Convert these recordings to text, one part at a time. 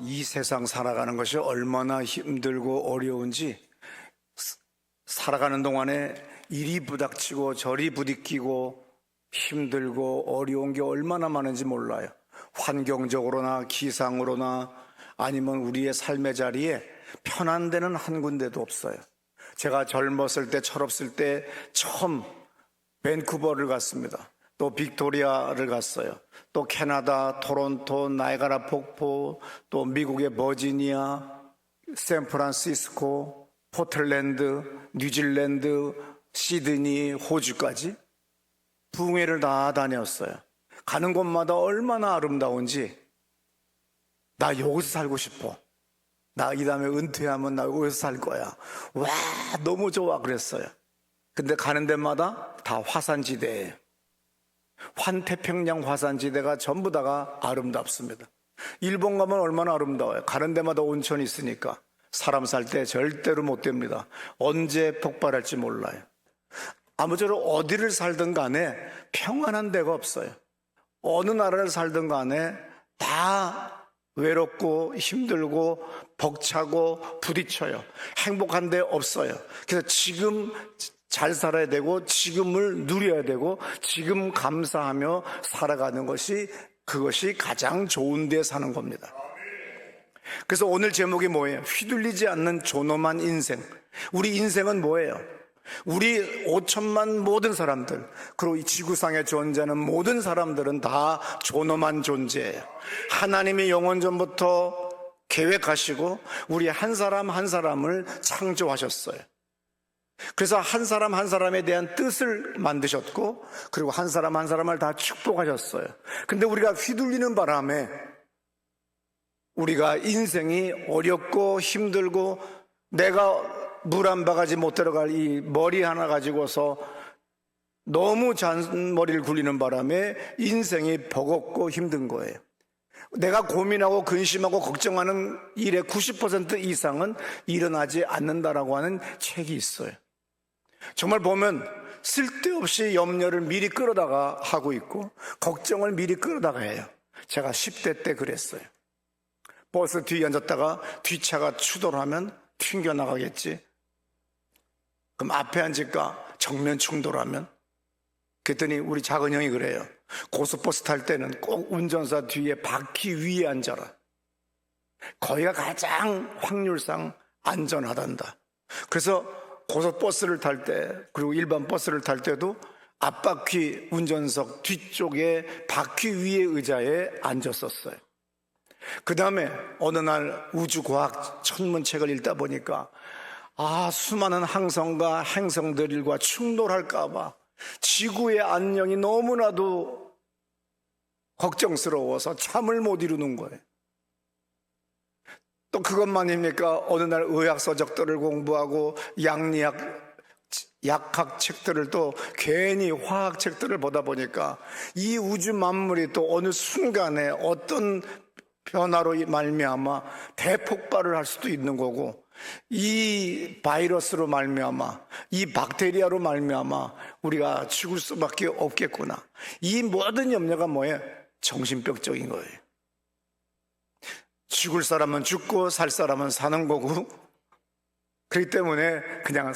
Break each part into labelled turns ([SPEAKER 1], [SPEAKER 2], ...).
[SPEAKER 1] 이 세상 살아가는 것이 얼마나 힘들고 어려운지 살아가는 동안에 이리 부닥치고 저리 부딪히고 힘들고 어려운 게 얼마나 많은지 몰라요. 환경적으로나 기상으로나 아니면 우리의 삶의 자리에 편한 데는 한 군데도 없어요. 제가 젊었을 때, 철없을 때 처음 밴쿠버를 갔습니다. 또 빅토리아를 갔어요. 또 캐나다, 토론토, 나이아가라 폭포, 또 미국의 버지니아, 샌프란시스코, 포틀랜드, 뉴질랜드, 시드니, 호주까지 부흥회를 다 다녔어요. 가는 곳마다 얼마나 아름다운지 나 여기서 살고 싶어. 나 이 다음에 은퇴하면 나 여기서 살 거야. 와, 너무 좋아 그랬어요. 근데 가는 데마다 다 화산지대예요. 환태평양 화산지대가 전부 다가 아름답습니다. 일본 가면 얼마나 아름다워요. 가는 데마다 온천이 있으니까 사람 살 때 절대로 못 됩니다. 언제 폭발할지 몰라요. 아무쪼록 어디를 살든 간에 평안한 데가 없어요. 어느 나라를 살든 간에 다 외롭고 힘들고 벅차고 부딪혀요. 행복한 데 없어요. 그래서 지금 잘 살아야 되고 지금을 누려야 되고 지금 감사하며 살아가는 것이 그것이 가장 좋은 데 사는 겁니다. 그래서 오늘 제목이 뭐예요? 휘둘리지 않는 존엄한 인생. 우리 인생은 뭐예요? 우리 5천만 모든 사람들, 그리고 이 지구상에 존재하는 모든 사람들은 다 존엄한 존재예요. 하나님이 영원 전부터 계획하시고 우리 한 사람 한 사람을 창조하셨어요. 그래서 한 사람 한 사람에 대한 뜻을 만드셨고 그리고 한 사람 한 사람을 다 축복하셨어요. 근데 우리가 휘둘리는 바람에 우리가 인생이 어렵고 힘들고 내가 물 한 바가지 못 들어갈 이 머리 하나 가지고서 너무 잔머리를 굴리는 바람에 인생이 버겁고 힘든 거예요. 내가 고민하고 근심하고 걱정하는 일의 90% 이상은 일어나지 않는다라고 하는 책이 있어요. 정말 보면 쓸데없이 염려를 미리 끌어다가 하고 있고 걱정을 미리 끌어다가 해요. 제가 10대 때 그랬어요. 버스 뒤에 앉았다가 뒷차가 추돌하면 튕겨나가겠지. 그럼 앞에 앉을까? 정면 충돌하면? 그랬더니 우리 작은 형이 그래요. 고속버스 탈 때는 꼭 운전사 뒤에 바퀴 위에 앉아라. 거기가 가장 확률상 안전하단다. 그래서 고속버스를 탈 때 그리고 일반 버스를 탈 때도 앞바퀴 운전석 뒤쪽에 바퀴 위에 의자에 앉았었어요. 그 다음에 어느 날 우주과학 천문책을 읽다 보니까 수많은 항성과 행성들과 충돌할까봐 지구의 안녕이 너무나도 걱정스러워서 잠을 못 이루는 거예요. 또 그것만입니까? 어느 날 의학 서적들을 공부하고 약학 책들을 또 괜히 화학 책들을 보다 보니까 이 우주 만물이 또 어느 순간에 어떤 변화로 말미암아 대폭발을 할 수도 있는 거고 이 바이러스로 말미암아 이 박테리아로 말미암아 우리가 죽을 수밖에 없겠구나. 이 모든 염려가 뭐예요? 정신병적인 거예요. 죽을 사람은 죽고 살 사람은 사는 거고 그렇기 때문에 그냥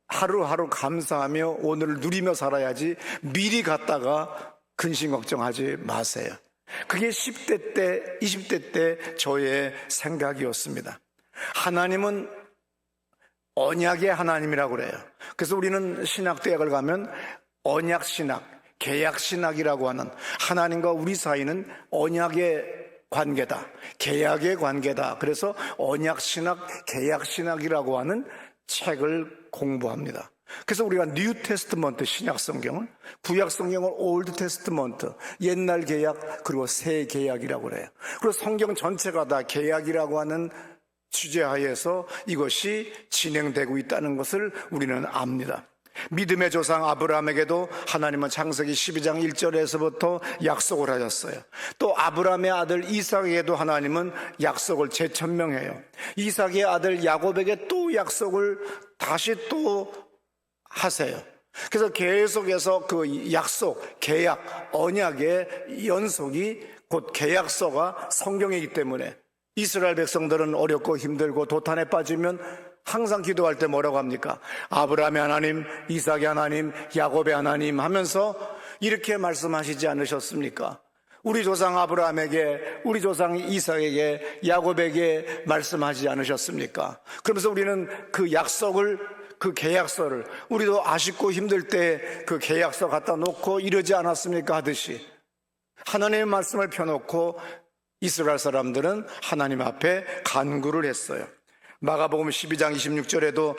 [SPEAKER 1] 하루하루 감사하며 오늘을 누리며 살아야지 미리 갔다가 근심 걱정하지 마세요. 그게 10대 때 20대 때 저의 생각이었습니다. 하나님은 언약의 하나님이라고 그래요. 그래서 우리는 신학대학을 가면 언약신학, 계약신학이라고 하는 하나님과 우리 사이는 언약의 관계다, 계약의 관계다. 그래서 언약신학, 계약신학이라고 하는 책을 공부합니다. 그래서 우리가 뉴 테스트먼트 신약 성경을, 구약 성경을 올드 테스트먼트, 옛날 계약 그리고 새 계약이라고 그래요. 그리고 성경 전체가 다 계약이라고 하는 주제하에서 이것이 진행되고 있다는 것을 우리는 압니다. 믿음의 조상 아브라함에게도 하나님은 창세기 12장 1절에서부터 약속을 하셨어요. 또 아브라함의 아들 이삭에게도 하나님은 약속을 재천명해요. 이삭의 아들 야곱에게 또 약속을 다시 또 하세요. 그래서 계속해서 그 약속, 계약, 언약의 연속이 곧 계약서가 성경이기 때문에 이스라엘 백성들은 어렵고 힘들고 도탄에 빠지면 항상 기도할 때 뭐라고 합니까? 아브라함의 하나님, 이삭의 하나님, 야곱의 하나님 하면서 이렇게 말씀하시지 않으셨습니까? 우리 조상 아브라함에게, 우리 조상 이삭에게, 야곱에게 말씀하지 않으셨습니까? 그러면서 우리는 그 약속을, 그 계약서를, 우리도 아쉽고 힘들 때 그 계약서 갖다 놓고 이러지 않았습니까? 하듯이 하나님의 말씀을 펴놓고 이스라엘 사람들은 하나님 앞에 간구를 했어요. 마가복음 12장 26절에도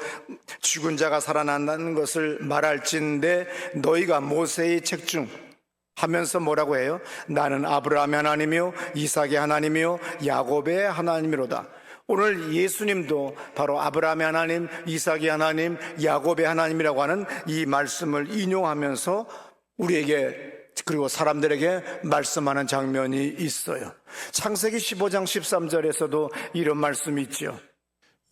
[SPEAKER 1] 죽은 자가 살아난다는 것을 말할진대 너희가 모세의 책 중 하면서 뭐라고 해요? 나는 아브라함의 하나님이요 이삭의 하나님이요 야곱의 하나님이로다. 오늘 예수님도 바로 아브라함의 하나님, 이삭의 하나님, 야곱의 하나님이라고 하는 이 말씀을 인용하면서 우리에게 그리고 사람들에게 말씀하는 장면이 있어요. 창세기 15장 13절에서도 이런 말씀이 있죠.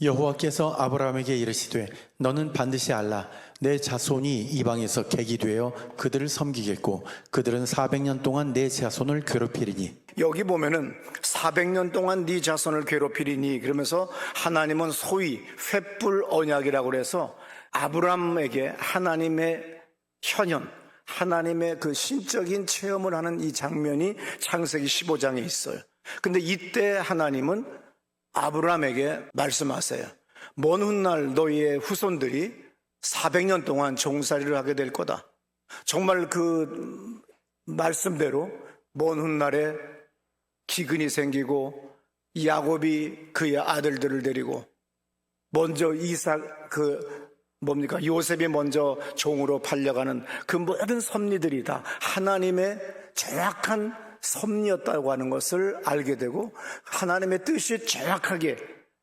[SPEAKER 2] 여호와께서 아브라함에게 이르시되 너는 반드시 알라 내 자손이 이방에서 객이 되어 그들을 섬기겠고 그들은 400년 동안 내 자손을 괴롭히리니.
[SPEAKER 1] 여기 보면은 400년 동안 네 자손을 괴롭히리니 그러면서 하나님은 소위 횃불 언약이라고 그래서 아브라함에게 하나님의 현현, 하나님의 그 신적인 체험을 하는 이 장면이 창세기 15장에 있어요. 근데 이때 하나님은 아브라함에게 말씀하세요. 먼 훗날 너희의 후손들이 400년 동안 종살이를 하게 될 거다. 정말 그 말씀대로 먼 훗날에 기근이 생기고 야곱이 그의 아들들을 데리고 먼저 이삭 요셉이 먼저 종으로 팔려가는 그 모든 섭리들이 다 하나님의 정확한 섭리였다고 하는 것을 알게 되고 하나님의 뜻이 정확하게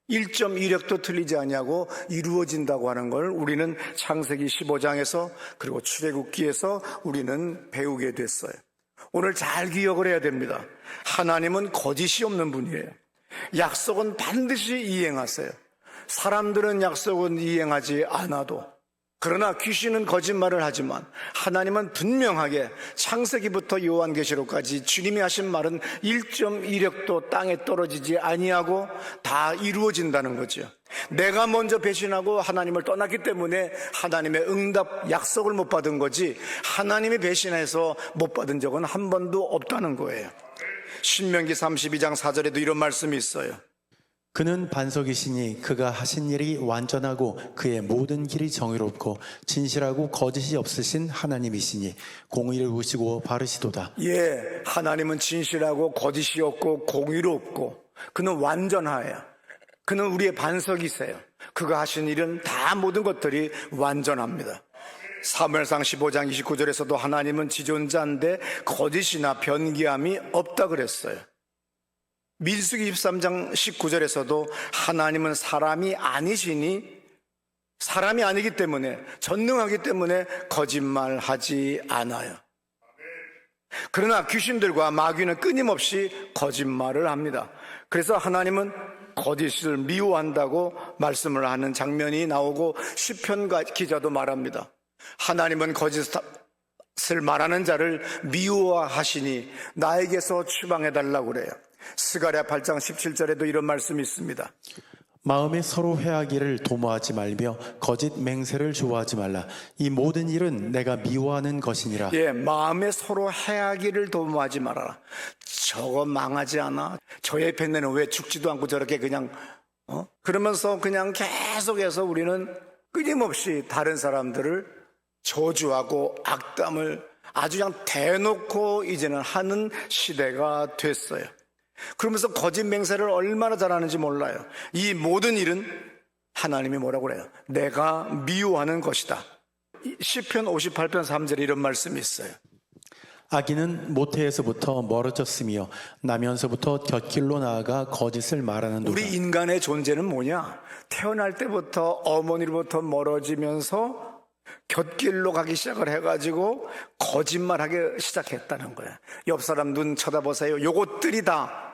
[SPEAKER 1] 1.1획도 틀리지 아니하고 이루어진다고 하는 걸 우리는 창세기 15장에서 그리고 출애굽기에서 우리는 배우게 됐어요. 오늘 잘 기억을 해야 됩니다. 하나님은 거짓이 없는 분이에요. 약속은 반드시 이행하세요. 사람들은 약속은 이행하지 않아도, 그러나 귀신은 거짓말을 하지만 하나님은 분명하게 창세기부터 요한계시록까지 주님이 하신 말은 1.1획도 땅에 떨어지지 아니하고 다 이루어진다는 거죠. 내가 먼저 배신하고 하나님을 떠났기 때문에 하나님의 응답 약속을 못 받은 거지 하나님이 배신해서 못 받은 적은 한 번도 없다는 거예요. 신명기 32장 4절에도 이런 말씀이 있어요.
[SPEAKER 2] 그는 반석이시니 그가 하신 일이 완전하고 그의 모든 길이 정의롭고 진실하고 거짓이 없으신 하나님이시니 공의를 보시고 바르시도다.
[SPEAKER 1] 예, 하나님은 진실하고 거짓이 없고 공의롭고 그는 완전하여 그는 우리의 반석이세요. 그가 하신 일은 다 모든 것들이 완전합니다. 사무엘상 15장 29절에서도 하나님은 지존자인데 거짓이나 변기함이 없다 그랬어요. 민수기 23장 19절에서도 하나님은 사람이 아니시니 사람이 아니기 때문에 전능하기 때문에 거짓말하지 않아요. 그러나 귀신들과 마귀는 끊임없이 거짓말을 합니다. 그래서 하나님은 거짓을 미워한다고 말씀을 하는 장면이 나오고 시편 기자도 말합니다. 하나님은 거짓을 말하는 자를 미워하시니 나에게서 추방해달라고 그래요. 스가랴 8장 17절에도 이런 말씀이 있습니다.
[SPEAKER 2] 마음에 서로 회하기를 도모하지 말며 거짓 맹세를 좋아하지 말라. 이 모든 일은 내가 미워하는 것이니라.
[SPEAKER 1] 예, 마음에 서로 회하기를 도모하지 말아라. 저거 망하지 않아? 저 옆에 있는 왜 죽지도 않고 저렇게 그냥 그러면서 그냥 계속해서 우리는 끊임없이 다른 사람들을 저주하고 악담을 아주 그냥 대놓고 이제는 하는 시대가 됐어요. 그러면서 거짓 맹세를 얼마나 잘하는지 몰라요. 이 모든 일은 하나님이 뭐라고 그래요? 내가 미워하는 것이다. 시편 58편 3절에 이런 말씀이 있어요.
[SPEAKER 2] 악인은 모태에서부터 멀어졌으며 나면서부터 곁길로 나아가 거짓을 말하는도다.
[SPEAKER 1] 우리 인간의 존재는 뭐냐? 태어날 때부터 어머니로부터 멀어지면서 곁길로 가기 시작을 해가지고 거짓말하기 시작했다는 거예요. 옆 사람 눈 쳐다보세요. 요것들이 다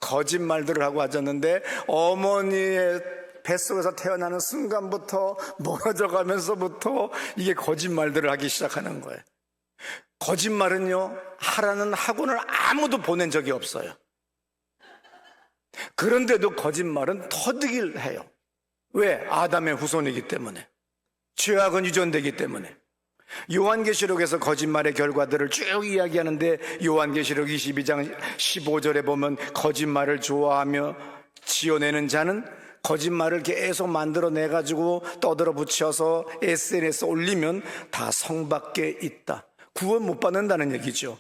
[SPEAKER 1] 거짓말들을 하고 앉았는데 어머니의 뱃속에서 태어나는 순간부터 멀어져 가면서부터 이게 거짓말들을 하기 시작하는 거예요. 거짓말은요, 하라는 학원을 아무도 보낸 적이 없어요. 그런데도 거짓말은 터득을 해요. 왜? 아담의 후손이기 때문에. 죄악은 유전되기 때문에. 요한계시록에서 거짓말의 결과들을 쭉 이야기하는데 요한계시록 22장 15절에 보면 거짓말을 좋아하며 지어내는 자는 거짓말을 계속 만들어내가지고 떠들어 붙여서 SNS에 올리면 다 성 밖에 있다. 구원 못 받는다는 얘기죠.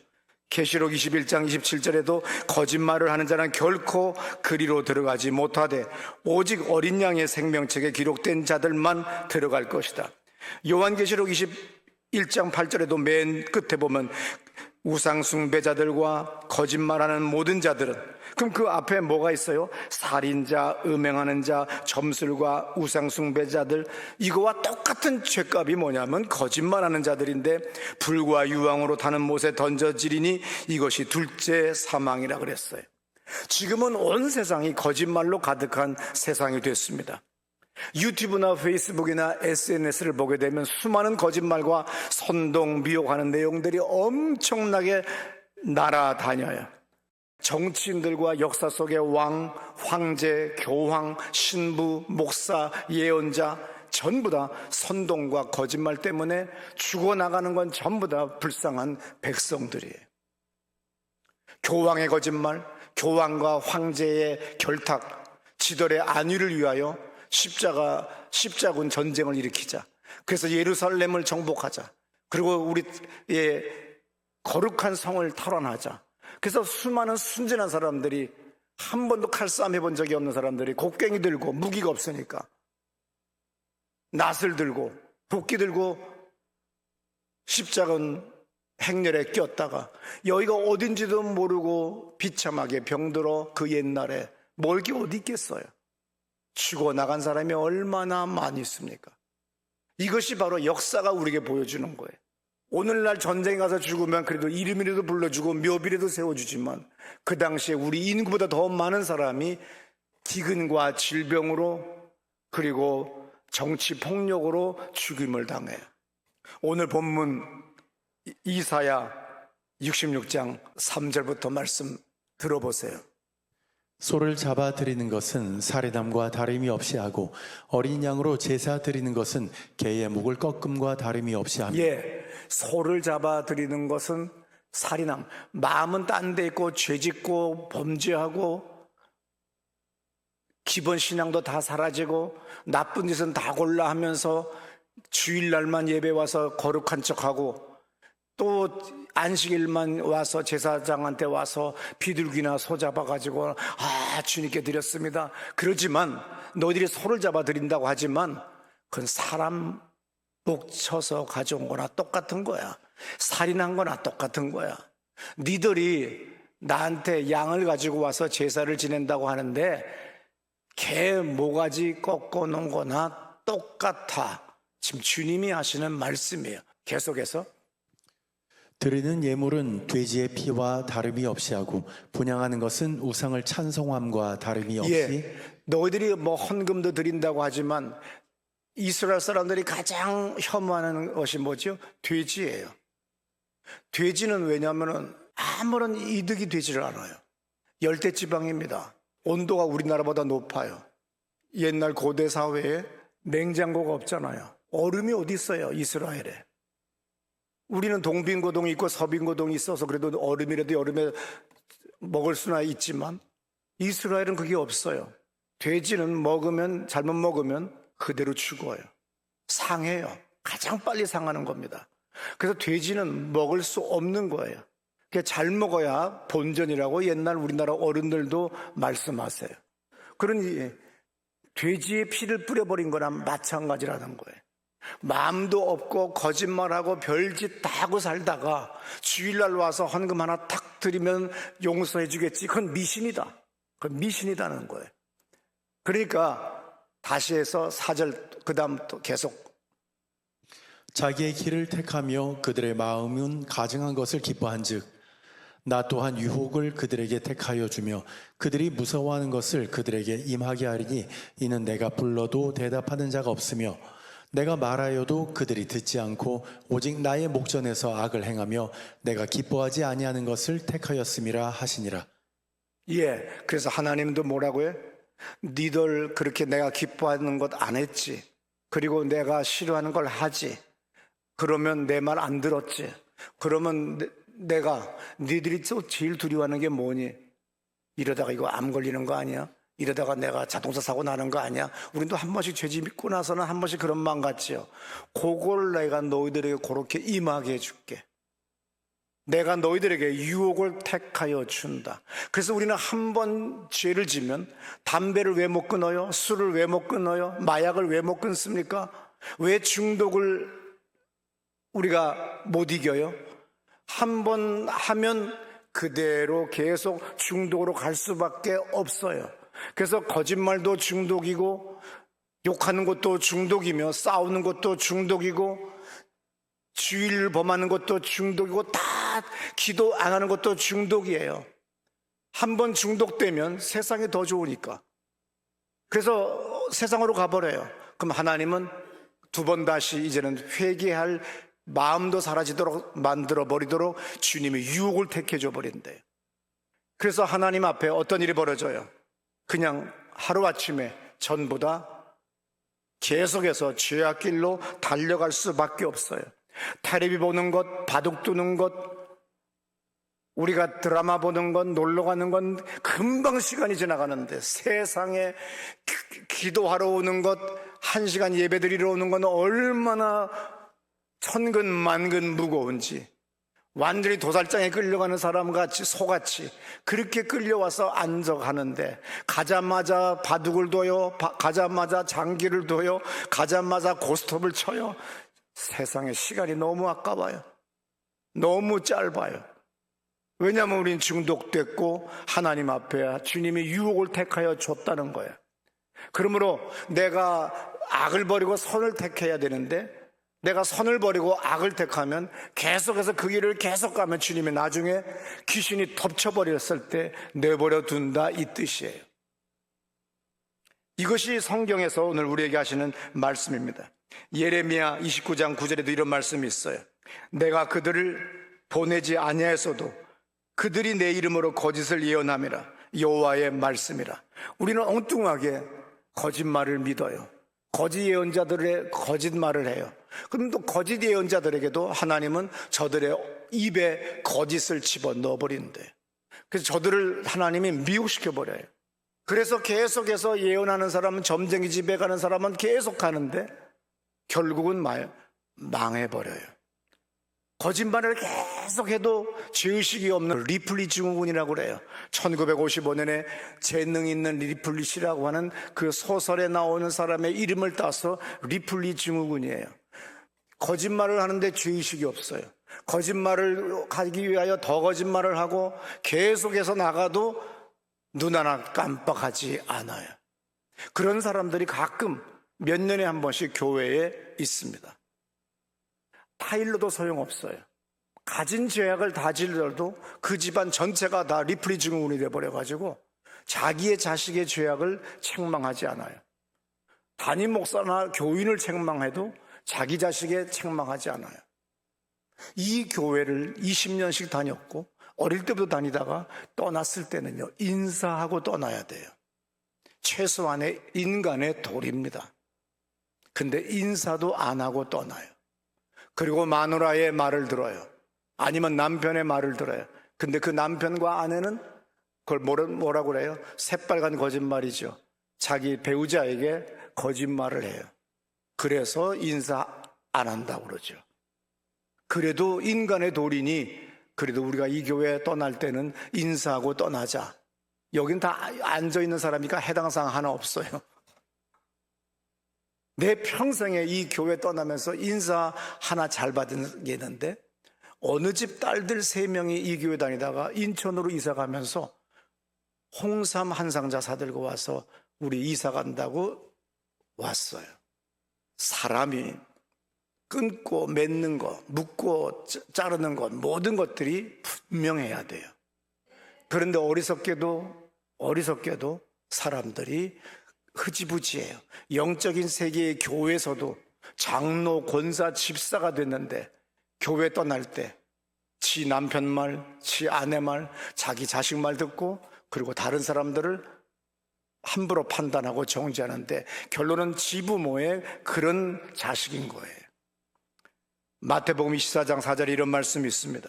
[SPEAKER 1] 계시록 21장 27절에도 거짓말을 하는 자는 결코 그리로 들어가지 못하되 오직 어린 양의 생명책에 기록된 자들만 들어갈 것이다. 요한계시록 21장 8절에도 맨 끝에 보면 우상 숭배자들과 거짓말하는 모든 자들은, 그럼 그 앞에 뭐가 있어요? 살인자, 음행하는 자, 점술과 우상 숭배자들, 이거와 똑같은 죄값이 뭐냐면 거짓말하는 자들인데 불과 유황으로 타는 못에 던져지리니 이것이 둘째 사망이라 그랬어요. 지금은 온 세상이 거짓말로 가득한 세상이 됐습니다. 유튜브나 페이스북이나 SNS를 보게 되면 수많은 거짓말과 선동, 미혹하는 내용들이 엄청나게 날아다녀요. 정치인들과 역사 속의 왕, 황제, 교황, 신부, 목사, 예언자 전부 다 선동과 거짓말 때문에 죽어나가는 건 전부 다 불쌍한 백성들이에요. 교황의 거짓말, 교황과 황제의 결탁, 지들의 안위를 위하여 십자군 전쟁을 일으키자. 그래서 예루살렘을 정복하자. 그리고 우리의 거룩한 성을 탈환하자. 그래서 수많은 순진한 사람들이, 한 번도 칼싸움 해본 적이 없는 사람들이 곡괭이 들고, 무기가 없으니까 낫을 들고 도끼 들고 십자군 행렬에 꼈다가 여기가 어딘지도 모르고 비참하게 병들어 그 옛날에 먹을 게 어디 있겠어요. 죽어나간 사람이 얼마나 많이 있습니까? 이것이 바로 역사가 우리에게 보여주는 거예요. 오늘날 전쟁에 가서 죽으면 그래도 이름이라도 불러주고 묘비라도 세워주지만 그 당시에 우리 인구보다 더 많은 사람이 기근과 질병으로 그리고 정치 폭력으로 죽임을 당해요. 오늘 본문 이사야 66장 3절부터 말씀 들어보세요.
[SPEAKER 2] 소를 잡아 드리는 것은 살인함과 다름이 없이 하고 어린 양으로 제사 드리는 것은 개의 목을 꺾음과 다름이 없이 합니다.
[SPEAKER 1] 소를 잡아 드리는 것은 살인함, 마음은 딴 데 있고 죄짓고 범죄하고 기본 신앙도 다 사라지고 나쁜 짓은 다 골라 하면서 주일날만 예배 와서 거룩한 척하고 또 안식일만 와서 제사장한테 와서 비둘기나 소 잡아가지고 주님께 드렸습니다. 그러지만 너희들이 소를 잡아 드린다고 하지만 그건 사람 목 쳐서 가져온 거나 똑같은 거야. 살인한 거나 똑같은 거야. 니들이 나한테 양을 가지고 와서 제사를 지낸다고 하는데 개 모가지 꺾어 놓은 거나 똑같아. 지금 주님이 하시는 말씀이에요. 계속해서
[SPEAKER 2] 드리는 예물은 돼지의 피와 다름이 없이 하고 분향하는 것은 우상을 찬송함과 다름이 없이.
[SPEAKER 1] 너희들이 뭐 헌금도 드린다고 하지만 이스라엘 사람들이 가장 혐오하는 것이 뭐죠? 돼지예요. 돼지는 왜냐하면 아무런 이득이 되지를 않아요. 열대지방입니다. 온도가 우리나라보다 높아요. 옛날 고대 사회에 냉장고가 없잖아요. 얼음이 어디 있어요, 이스라엘에. 우리는 동빙고동이 있고 서빙고동이 있어서 그래도 얼음이라도 여름에 먹을 수나 있지만 이스라엘은 그게 없어요. 돼지는 잘못 먹으면 그대로 죽어요. 상해요. 가장 빨리 상하는 겁니다. 그래서 돼지는 먹을 수 없는 거예요. 잘 먹어야 본전이라고 옛날 우리나라 어른들도 말씀하세요. 그러니 돼지의 피를 뿌려버린 거랑 마찬가지라는 거예요. 마음도 없고 거짓말하고 별짓 다 하고 살다가 주일날 와서 헌금 하나 탁 드리면 용서해 주겠지. 그건 미신이다. 그건 미신이다는 거예요. 그러니까 다시 해서 4절 그 다음 또 계속
[SPEAKER 2] 자기의 길을 택하며 그들의 마음은 가증한 것을 기뻐한즉 나 또한 유혹을 그들에게 택하여 주며 그들이 무서워하는 것을 그들에게 임하게 하리니 이는 내가 불러도 대답하는 자가 없으며 내가 말하여도 그들이 듣지 않고 오직 나의 목전에서 악을 행하며 내가 기뻐하지 아니하는 것을 택하였음이라 하시니라.
[SPEAKER 1] 예, 그래서 하나님도 뭐라고요? 니들 그렇게 내가 기뻐하는 것 안 했지. 그리고 내가 싫어하는 걸 하지. 그러면 내 말 안 들었지. 그러면 내가 니들이 또 제일 두려워하는 게 뭐니? 이러다가 이거 암 걸리는 거 아니야? 이러다가 내가 자동차 사고 나는 거 아니야? 우리도 한 번씩 죄 짓고 나서는 한 번씩 그런 마음 같지요. 그걸 내가 너희들에게 그렇게 임하게 해줄게. 내가 너희들에게 유혹을 택하여 준다. 그래서 우리는 한 번 죄를 지면 담배를 왜 못 끊어요? 술을 왜 못 끊어요? 마약을 왜 못 끊습니까? 왜 중독을 우리가 못 이겨요? 한 번 하면 그대로 계속 중독으로 갈 수밖에 없어요. 그래서 거짓말도 중독이고, 욕하는 것도 중독이며, 싸우는 것도 중독이고, 주의를 범하는 것도 중독이고, 다 기도 안 하는 것도 중독이에요. 한 번 중독되면 세상이 더 좋으니까. 그래서 세상으로 가버려요. 그럼 하나님은 두 번 다시 이제는 회개할 마음도 사라지도록 만들어버리도록 주님의 유혹을 택해줘 버린대요. 그래서 하나님 앞에 어떤 일이 벌어져요? 그냥 하루아침에 전부 다 계속해서 죄악길로 달려갈 수밖에 없어요. 텔레비 보는 것, 바둑 두는 것, 우리가 드라마 보는 건, 놀러 가는 건 금방 시간이 지나가는데, 세상에 기도하러 오는 것, 1시간 예배 드리러 오는 건 얼마나 천근만근 무거운지, 완전히 도살장에 끌려가는 사람같이 소같이 그렇게 끌려와서 앉아가는데, 가자마자 바둑을 둬요, 가자마자 장기를 둬요, 가자마자 고스톱을 쳐요. 세상에 시간이 너무 아까워요. 너무 짧아요. 왜냐하면 우린 중독됐고 하나님 앞에 주님이 유혹을 택하여 줬다는 거예요. 그러므로 내가 악을 버리고 선을 택해야 되는데, 내가 선을 버리고 악을 택하면 계속해서 그 길을 계속 가면 주님이 나중에 귀신이 덮쳐버렸을 때 내버려 둔다, 이 뜻이에요. 이것이 성경에서 오늘 우리에게 하시는 말씀입니다. 예레미야 29장 9절에도 이런 말씀이 있어요. 내가 그들을 보내지 아니하였어도 그들이 내 이름으로 거짓을 예언함이라. 여호와의 말씀이라. 우리는 엉뚱하게 거짓말을 믿어요. 거짓 예언자들의 거짓말을 해요. 그럼 또 거짓 예언자들에게도 하나님은 저들의 입에 거짓을 집어넣어 버리는데, 그래서 저들을 하나님이 미혹시켜 버려요. 그래서 계속해서 예언하는 사람은, 점쟁이 집에 가는 사람은 계속 가는데 결국은 망해버려요. 거짓말을 계속해도 죄의식이 없는 리플리 증후군이라고 그래요. 1955년에 재능 있는 리플리 씨라고 하는 그 소설에 나오는 사람의 이름을 따서 리플리 증후군이에요. 거짓말을 하는데 죄의식이 없어요. 거짓말을 하기 위하여 더 거짓말을 하고 계속해서 나가도 눈 하나 깜빡하지 않아요. 그런 사람들이 가끔 몇 년에 한 번씩 교회에 있습니다. 타일러도 소용없어요. 가진 죄악을 다 질러도 그 집안 전체가 다 리플리 증후군이 돼버려가지고 자기의 자식의 죄악을 책망하지 않아요. 담임 목사나 교인을 책망해도 자기 자식의 책망하지 않아요. 이 교회를 20년씩 다녔고 어릴 때부터 다니다가 떠났을 때는요, 인사하고 떠나야 돼요. 최소한의 인간의 도리입니다. 근데 인사도 안 하고 떠나요. 그리고 마누라의 말을 들어요. 아니면 남편의 말을 들어요. 근데 그 남편과 아내는 그걸 뭐라고 그래요? 새빨간 거짓말이죠. 자기 배우자에게 거짓말을 해요. 그래서 인사 안 한다고 그러죠. 그래도 인간의 도리니, 그래도 우리가 이 교회 떠날 때는 인사하고 떠나자. 여긴 다 앉아있는 사람이니까 해당 사항 하나 없어요. 내 평생에 이 교회 떠나면서 인사 하나 잘 받은 게 있는데, 어느 집 딸들 3명이 이 교회 다니다가 인천으로 이사 가면서 홍삼 한 상자 사들고 와서 우리 이사 간다고 왔어요. 사람이 끊고 맺는 것, 묶고 자르는 것, 모든 것들이 분명해야 돼요. 그런데 어리석게도 사람들이 흐지부지해요. 영적인 세계의 교회에서도 장로, 권사, 집사가 됐는데 교회 떠날 때 지 남편 말, 지 아내 말, 자기 자식 말 듣고 그리고 다른 사람들을 함부로 판단하고 정죄하는데 결론은 지부모의 그런 자식인 거예요. 마태복음 24장 4절에 이런 말씀이 있습니다.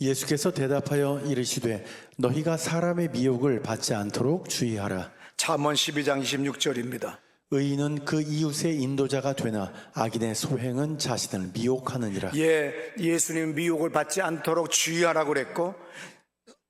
[SPEAKER 2] 예수께서 대답하여 이르시되 너희가 사람의 미혹을 받지 않도록 주의하라.
[SPEAKER 1] 잠언 12장 26절입니다.
[SPEAKER 2] 의인은 그 이웃의 인도자가 되나 악인의 소행은 자신을 미혹하느니라.
[SPEAKER 1] 예수님 미혹을 받지 않도록 주의하라고 그랬고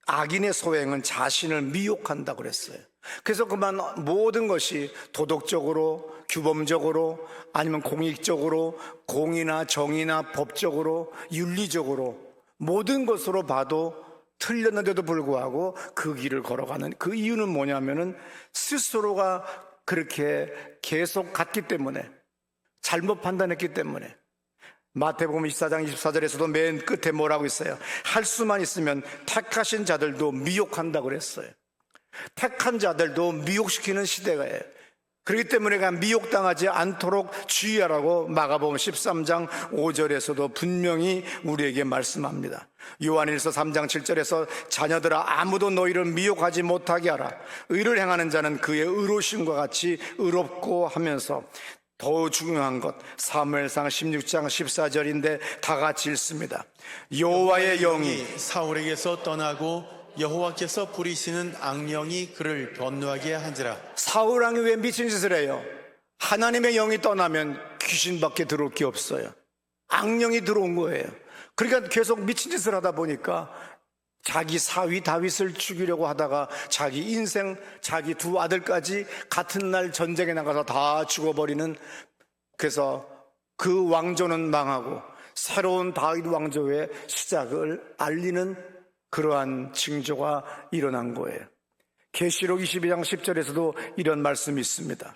[SPEAKER 1] 악인의 소행은 자신을 미혹한다고 그랬어요. 그래서 그만 모든 것이 도덕적으로, 규범적으로, 아니면 공익적으로, 공이나 정의나 법적으로, 윤리적으로 모든 것으로 봐도 틀렸는데도 불구하고 그 길을 걸어가는 그 이유는 뭐냐면은 스스로가 그렇게 계속 갔기 때문에, 잘못 판단했기 때문에. 마태복음 24장 24절에서도 맨 끝에 뭐라고 있어요? 할 수만 있으면 택하신 자들도 미혹한다고 그랬어요. 택한 자들도 미혹시키는 시대가예요. 그렇기 때문에 미혹당하지 않도록 주의하라고 마가복음 13장 5절에서도 분명히 우리에게 말씀합니다. 요한일서 3장 7절에서 자녀들아 아무도 너희를 미혹하지 못하게 하라. 의를 행하는 자는 그의 의로심과 같이 의롭고 하면서 더 중요한 것 사무엘상 16장 14절인데 다 같이 읽습니다. 여호와의 영이
[SPEAKER 2] 사울에게서 떠나고 여호와께서 부리시는 악령이 그를 변노하게 한지라.
[SPEAKER 1] 사울 왕이 왜 미친 짓을 해요? 하나님의 영이 떠나면 귀신밖에 들어올 게 없어요. 악령이 들어온 거예요. 그러니까 계속 미친 짓을 하다 보니까 자기 사위 다윗을 죽이려고 하다가 자기 인생, 자기 두 아들까지 같은 날 전쟁에 나가서 다 죽어버리는, 그래서 그 왕조는 망하고 새로운 다윗 왕조의 시작을 알리는 그러한 징조가 일어난 거예요. 계시록 22장 10절에서도 이런 말씀이 있습니다.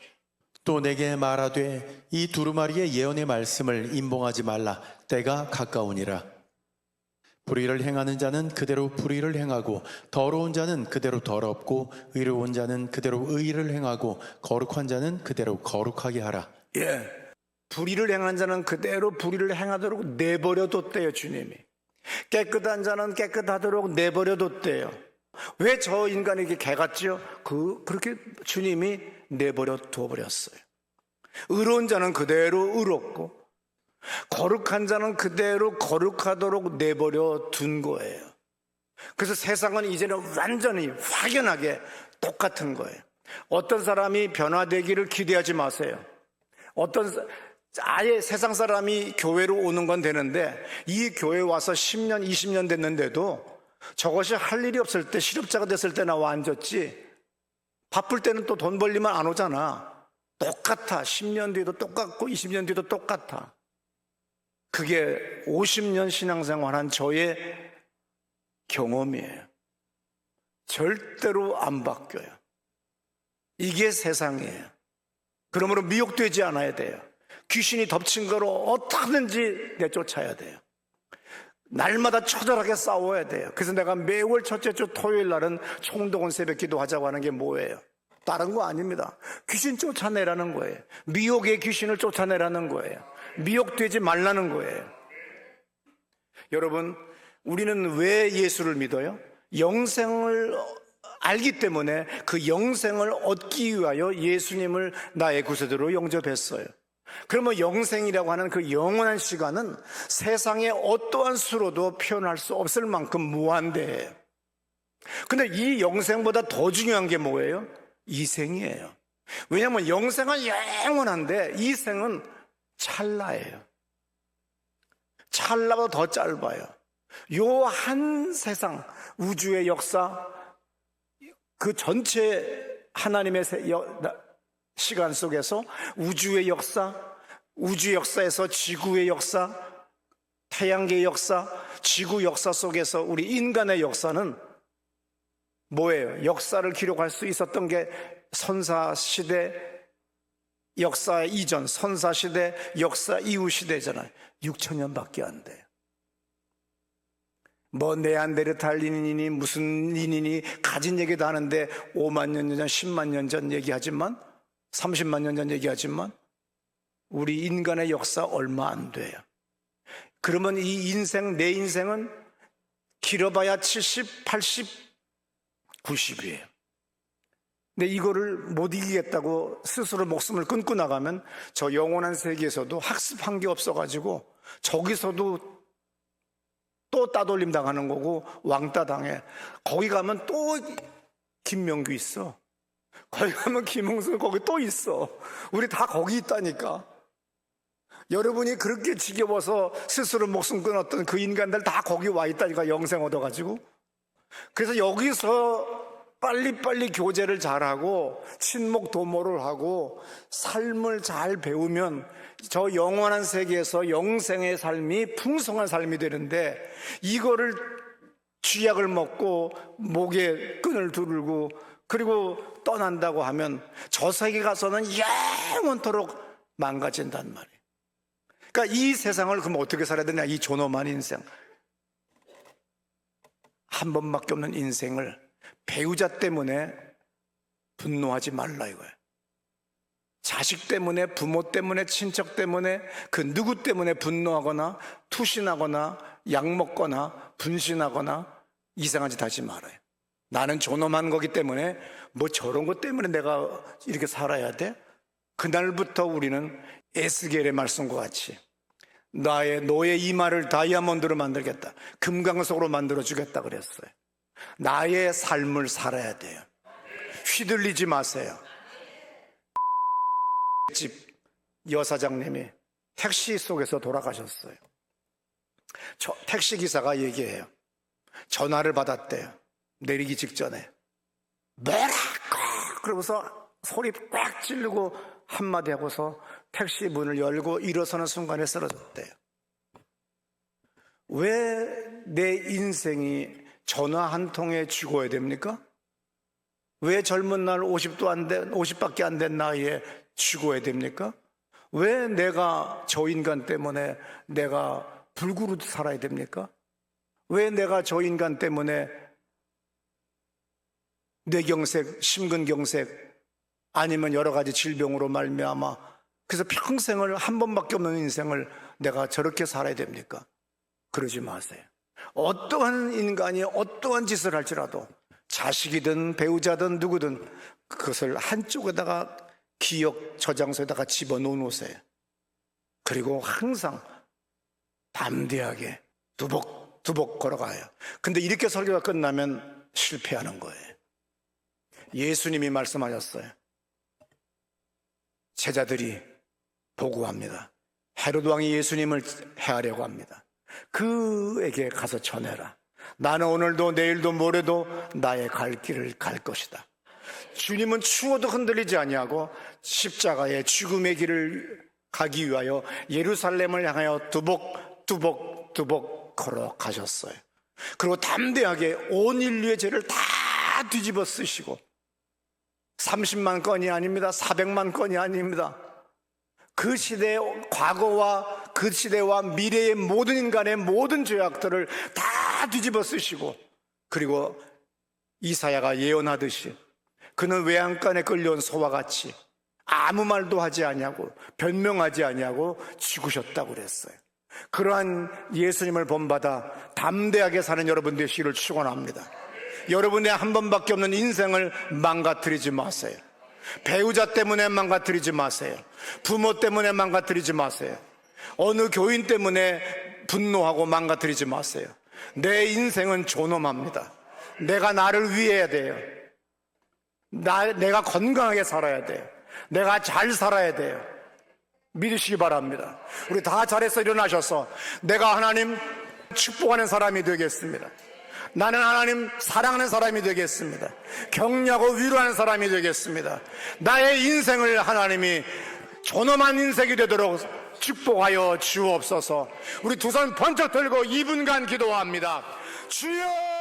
[SPEAKER 2] 또 내게 말하되 이 두루마리의 예언의 말씀을 임봉하지 말라. 때가 가까우니라. 불의를 행하는 자는 그대로 불의를 행하고 더러운 자는 그대로 더럽고 의로운 자는 그대로 의를 행하고 거룩한 자는 그대로 거룩하게 하라.
[SPEAKER 1] 불의를 행한 자는 그대로 불의를 행하도록 내버려뒀대요, 주님이. 깨끗한 자는 깨끗하도록 내버려뒀대요. 왜 저 인간에게 개 같지요? 그렇게 주님이 내버려 두어버렸어요. 의로운 자는 그대로 의롭고 거룩한 자는 그대로 거룩하도록 내버려 둔 거예요. 그래서 세상은 이제는 완전히 확연하게 똑같은 거예요. 어떤 사람이 변화되기를 기대하지 마세요. 아예 세상 사람이 교회로 오는 건 되는데 이 교회 와서 10년, 20년 됐는데도 저것이 할 일이 없을 때, 실업자가 됐을 때 나와 앉았지, 바쁠 때는 또 돈 벌리면 안 오잖아. 똑같아. 10년 뒤에도 똑같고 20년 뒤에도 똑같아. 그게 50년 신앙생활한 저의 경험이에요. 절대로 안 바뀌어요. 이게 세상이에요. 그러므로 미혹되지 않아야 돼요. 귀신이 덮친 거로 어떻게든지 내쫓아야 돼요. 날마다 처절하게 싸워야 돼요. 그래서 내가 매월 첫째 주 토요일 날은 총동원 새벽 기도하자고 하는 게 뭐예요? 다른 거 아닙니다. 귀신 쫓아내라는 거예요. 미혹의 귀신을 쫓아내라는 거예요. 미혹되지 말라는 거예요. 여러분, 우리는 왜 예수를 믿어요? 영생을 알기 때문에 그 영생을 얻기 위하여 예수님을 나의 구세주로 영접했어요. 그러면 영생이라고 하는 그 영원한 시간은 세상의 어떠한 수로도 표현할 수 없을 만큼 무한대해요. 근데 이 영생보다 더 중요한 게 뭐예요? 이 생이에요. 왜냐하면 영생은 영원한데 이 생은 찰나예요. 찰나보다 더 짧아요. 요 한 세상, 우주의 역사, 그 전체 하나님의 시간 속에서 우주의 역사에서 지구의 역사, 태양계의 역사, 지구 역사 속에서 우리 인간의 역사는 뭐예요? 역사를 기록할 수 있었던 게 선사시대 역사 이전, 선사시대 역사 이후 시대잖아요. 6,000년밖에 안 돼요. 뭐 네안데르탈인이니 무슨 인이니 가진 얘기도 하는데 5만 년 전, 10만 년 전 얘기하지만, 30만 년 전 얘기하지만 우리 인간의 역사 얼마 안 돼요. 그러면 이 인생, 내 인생은 길어봐야 70, 80, 90이에요. 근데 이거를 못 이기겠다고 스스로 목숨을 끊고 나가면 저 영원한 세계에서도 학습한 게 없어가지고 저기서도 또 따돌림 당하는 거고 왕따 당해. 거기 가면 또 김명규 있어. 거기 가면 김홍수 거기 또 있어. 우리 다 거기 있다니까. 여러분이 그렇게 지겨워서 스스로 목숨 끊었던 그 인간들 다 거기 와 있다니까, 영생 얻어가지고. 그래서 여기서 빨리빨리 교제를 잘하고 친목 도모를 하고 삶을 잘 배우면 저 영원한 세계에서 영생의 삶이 풍성한 삶이 되는데, 이거를 쥐약을 먹고 목에 끈을 두르고 그리고 떠난다고 하면 저 세계 가서는 영원토록 망가진단 말이에요. 그러니까 이 세상을 그럼 어떻게 살아야 되냐, 이 존엄한 인생, 한 번밖에 없는 인생을 배우자 때문에 분노하지 말라 이거예요. 자식 때문에, 부모 때문에, 친척 때문에, 그 누구 때문에 분노하거나 투신하거나 약 먹거나 분신하거나 이상한 짓 하지 말아요. 나는 존엄한 거기 때문에 뭐 저런 것 때문에 내가 이렇게 살아야 돼? 그날부터 우리는 에스겔의 말씀과 같이 너의 이마를 다이아몬드로 만들겠다, 금강석으로 만들어주겠다 그랬어요. 나의 삶을 살아야 돼요. 휘둘리지 마세요. 집 여사장님이 택시 속에서 돌아가셨어요. 택시기사가 얘기해요. 전화를 받았대요. 내리기 직전에. 뭐라고? 그러고서 소리 꽉 찌르고 한마디 하고서 택시 문을 열고 일어서는 순간에 쓰러졌대요. 왜 내 인생이 전화 한 통에 죽어야 됩니까? 왜 젊은 날 50밖에 안 된 나이에 죽어야 됩니까? 왜 내가 저 인간 때문에 내가 불구로 살아야 됩니까? 왜 내가 저 인간 때문에 뇌경색, 심근경색 아니면 여러 가지 질병으로 말미암아 그래서 평생을 한 번밖에 없는 인생을 내가 저렇게 살아야 됩니까? 그러지 마세요. 어떠한 인간이 어떠한 짓을 할지라도 자식이든 배우자든 누구든 그것을 한쪽에다가 기억 저장소에다가 집어넣으세요. 그리고 항상 담대하게 두벅두벅 걸어가요. 근데 이렇게 설교가 끝나면 실패하는 거예요. 예수님이 말씀하셨어요. 제자들이 보고합니다. 헤롯 왕이 예수님을 해하려고 합니다. 그에게 가서 전해라. 나는 오늘도 내일도 모레도 나의 갈 길을 갈 것이다. 주님은 추워도 흔들리지 아니하고 십자가의 죽음의 길을 가기 위하여 예루살렘을 향하여 두벅두벅 걸어가셨어요. 그리고 담대하게 온 인류의 죄를 다 뒤집어 쓰시고 30만 건이 아닙니다. 400만 건이 아닙니다. 그 시대의 과거와 그 시대와 미래의 모든 인간의 모든 죄악들을 다 뒤집어 쓰시고, 그리고 이사야가 예언하듯이 그는 외양간에 끌려온 소와 같이 아무 말도 하지 아니하고 변명하지 아니하고 죽으셨다고 그랬어요. 그러한 예수님을 본받아 담대하게 사는 여러분 되시기를 축원합니다. 여러분의 한 번밖에 없는 인생을 망가뜨리지 마세요. 배우자 때문에 망가뜨리지 마세요. 부모 때문에 망가뜨리지 마세요. 어느 교인 때문에 분노하고 망가뜨리지 마세요. 내 인생은 존엄합니다. 내가 나를 위해야 돼요. 내가 건강하게 살아야 돼요. 내가 잘 살아야 돼요. 믿으시기 바랍니다. 우리 다 잘해서 일어나셔서 내가 하나님 축복하는 사람이 되겠습니다. 나는 하나님 사랑하는 사람이 되겠습니다. 격려하고 위로하는 사람이 되겠습니다. 나의 인생을 하나님이 존엄한 인생이 되도록 축복하여 주옵소서. 우리 두 손 번쩍 들고 2분간 기도합니다. 주여!